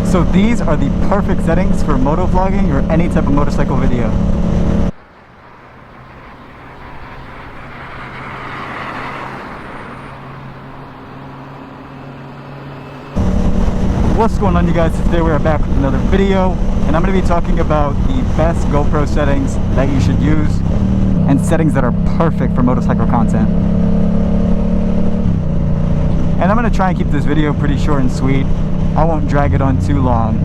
So these are the perfect settings for motovlogging or any type of motorcycle video. What's going on, you guys? Today we are back with another video, and I'm going to be talking about the best GoPro settings that you should use and settings that are perfect for motorcycle content. And I'm going to try and keep this video pretty short and sweet. I won't drag it on too long.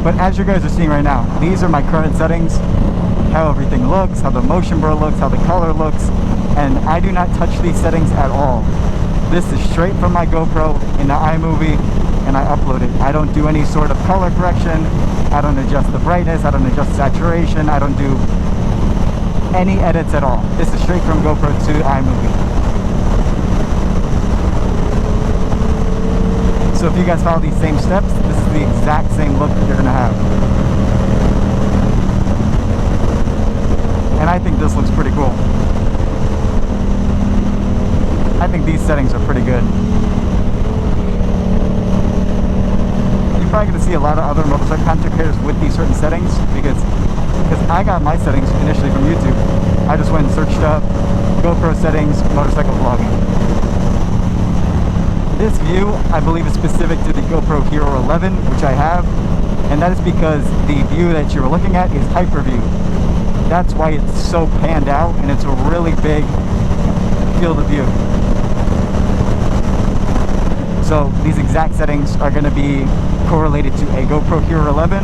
But as you guys are seeing right now, these are my current settings, how everything looks, how the motion blur looks, how the color looks, and I do not touch these settings at all. This is straight from my GoPro in the iMovie, and I upload it. I don't do any sort of color correction. I don't adjust the brightness. I don't adjust saturation. I don't do any edits at all. This is straight from GoPro to iMovie. So if you guys follow these same steps, this is the exact same look that you're gonna have. And I think this looks pretty cool. I think these settings are pretty good. You're probably going to see a lot of other motorcycle content creators with these certain settings because I got my settings initially from YouTube. I just went and searched up GoPro settings, motorcycle vlogging. This view, I believe, is specific to the GoPro Hero 11, which I have, and that is because the view that you're looking at is hyper view. That's why it's so panned out, and it's a really big field of view. So these exact settings are going to be correlated to a GoPro Hero 11,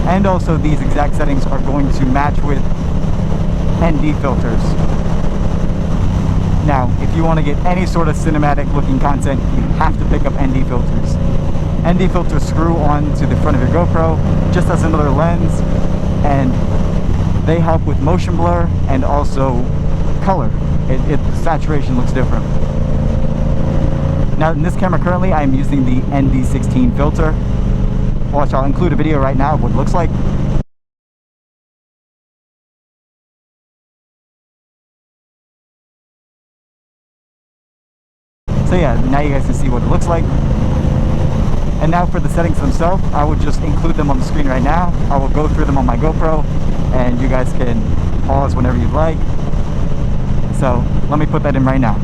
and also these exact settings are going to match with ND filters. Now, if you want to get any sort of cinematic looking content, you have to pick up ND filters. ND filters screw onto the front of your GoPro just as another lens, and they help with motion blur and also color. The saturation looks different. Now in this camera currently I'm using the ND16 filter, which I'll include a video right now of what it looks like. So yeah, now you guys can see what it looks like. And now for the settings themselves, I will just include them on the screen right now. I will go through them on my GoPro and you guys can pause whenever you'd like. So let me put that in right now.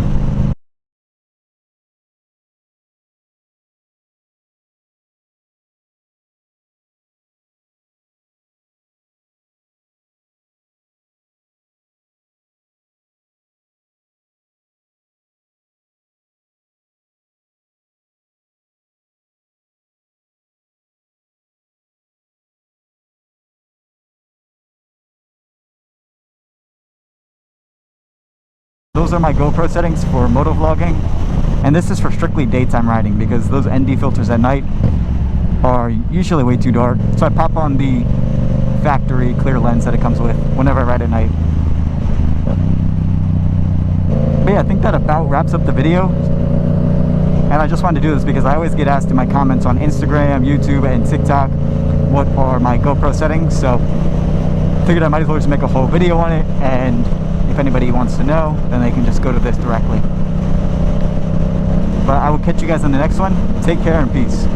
Those are my GoPro settings for motovlogging, and this is for strictly daytime riding because those ND filters at night are usually way too dark. So I pop on the factory clear lens that it comes with whenever I ride at night. But yeah, I think that about wraps up the video. And I just wanted to do this because I always get asked in my comments on Instagram, YouTube, and TikTok what are my GoPro settings. So I figured I might as well just make a whole video on it, and if anybody wants to know, then they can just go to this directly. But I will catch you guys on the next one. Take care and peace.